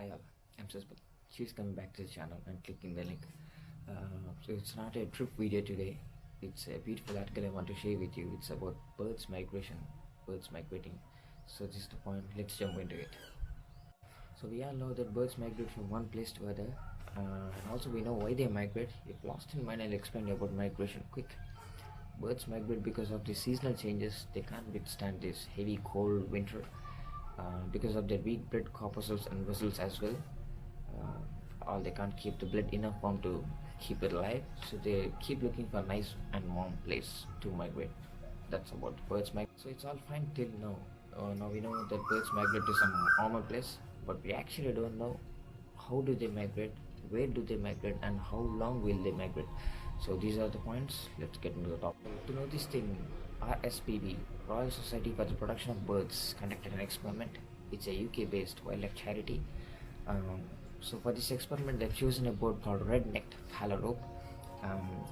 Hi all, I'm Susmith. She's coming back to the channel and clicking the link. So it's not a trip video today. It's a beautiful article I want to share with you. It's about birds migration, birds migrating. So this is the point. Let's jump into it. So we all know that birds migrate from one place to other, and also we know why they migrate. If lost in mind, I'll explain about migration quick. Birds migrate because of the seasonal changes. They can't withstand this heavy cold winter because of their weak blood corpuscles and vessels as well. Or they can't keep the blood enough warm to keep it alive, so they keep looking for a nice and warm place to migrate. That's about birds migrate. So it's all fine till now. Now we know that birds migrate to some warmer place, but we actually don't know how do they migrate, where do they migrate, and how long will they migrate. So these are the points. Let's get into the topic. To know this thing, RSPB, Royal Society for the Protection of Birds, conducted an experiment. It's a UK-based wildlife charity. So for this experiment, they've chosen a bird called red-necked phalarope.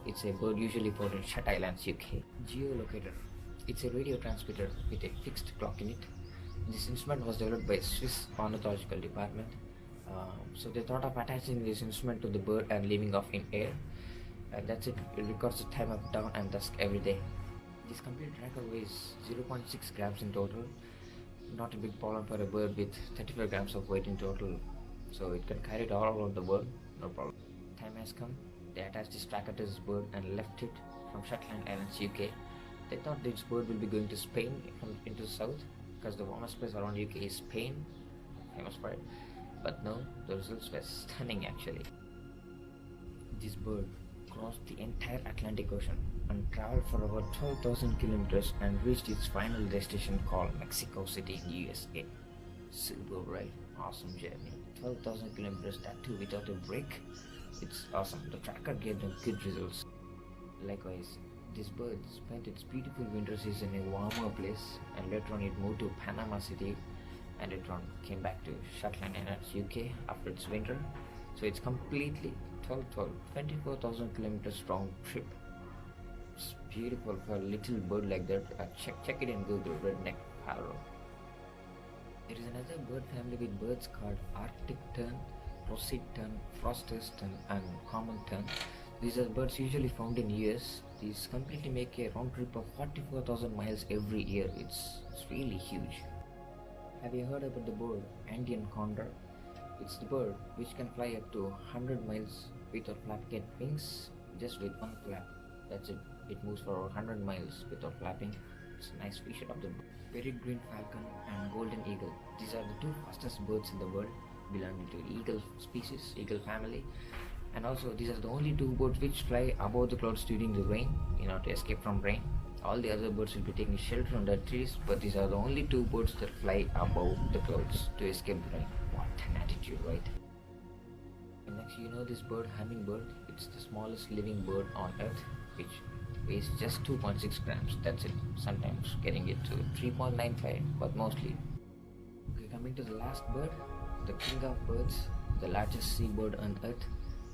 It's a bird usually found in Shet Islands, UK. Geolocator. It's a radio transmitter with a fixed clock in it. This instrument was developed by Swiss Ornithological Department. So they thought of attaching this instrument to the bird and leaving off in air. And that's it. It records the time of dawn and dusk every day. This complete tracker weighs 0.6 grams in total. Not a big problem for a bird with 35 grams of weight in total. So it can carry it all over the world, no problem. Time has come. They attached this tracker to this bird and left it from Shetland Islands, UK. They thought this bird will be going to Spain into the south, because the warmest place around UK is Spain, famous for it. But no, the results were stunning actually. This bird crossed the entire Atlantic Ocean and traveled for over 12,000 kilometers and reached its final destination called Mexico City in USA. Super, right? Awesome journey. 12,000 kilometers, that too without a break. It's awesome. The tracker gave them good results. Likewise, this bird spent its beautiful winter season in a warmer place, and later on it moved to Panama City, and later on came back to Shetland Islands, UK after its winter. So it's completely 24,000 kilometers round trip. It's beautiful for a little bird like that. Check it in Google, red-necked phalarope. There is another bird family with birds called Arctic tern, Roseate tern, Froster's tern, and common tern. These are birds usually found in US. These completely make a round trip of 44,000 miles every year. It's really huge. Have you heard about the bird Andean condor? It's the bird which can fly up to 100 miles without flapping its wings, just with one flap. That's it. It moves for 100 miles without flapping. It's a nice feature of the bird. Peregrine falcon and golden eagle. These are the two fastest birds in the world, belonging to eagle species, eagle family. And also these are the only two birds which fly above the clouds during the rain, to escape from rain. All the other birds will be taking shelter under trees, but these are the only two birds that fly above the clouds to escape the rain. What an attitude, right? And next, this bird, hummingbird. It's the smallest living bird on earth, which weighs just 2.6 grams. That's it. Sometimes getting it to 3.95, but mostly. Okay, coming to the last bird, the king of birds, the largest seabird on earth,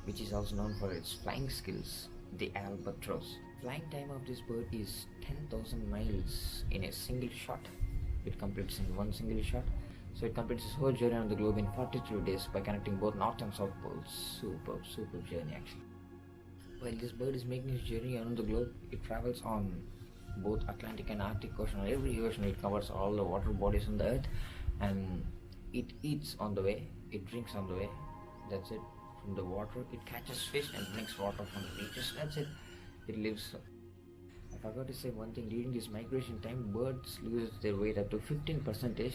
which is also known for its flying skills, the albatross. Flying time of this bird is 10,000 miles in a single shot. It completes in one single shot. So it completes its whole journey on the globe in 42 days by connecting both north and south poles. Super journey actually. While this bird is making its journey around the globe, it travels on both Atlantic and Arctic Ocean. On every ocean, it covers all the water bodies on the earth, and it eats on the way, it drinks on the way. That's it. From the water, it catches fish and drinks water from the beaches. That's it. It lives. I forgot to say one thing. During this migration time, birds lose their weight up to 15%,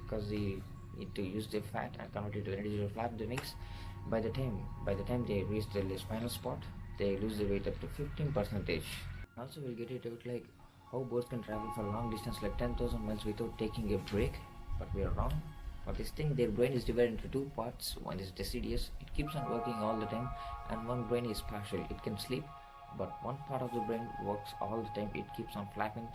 because they need to use their fat and convert it to energy to flap the wings. By the time they reach their final spot, they lose their weight up to 15%. Also, we'll get it out like how birds can travel for long distance like 10,000 miles without taking a break. But we are wrong. For this thing, their brain is divided into two parts. One is deciduous, it keeps on working all the time, and one brain is partial, it can sleep, but one part of the brain works all the time, it keeps on flapping.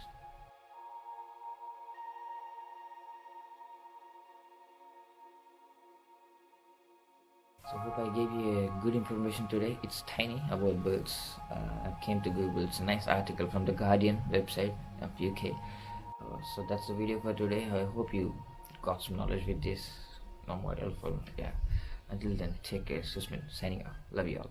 So hope I gave you a good information today. It's tiny about birds. I came to Google. It's a nice article from the Guardian website of UK. So that's the video for today. I hope you got some knowledge with this. no more helpful. Yeah. Until then, take care. Susmith signing off. Love you all.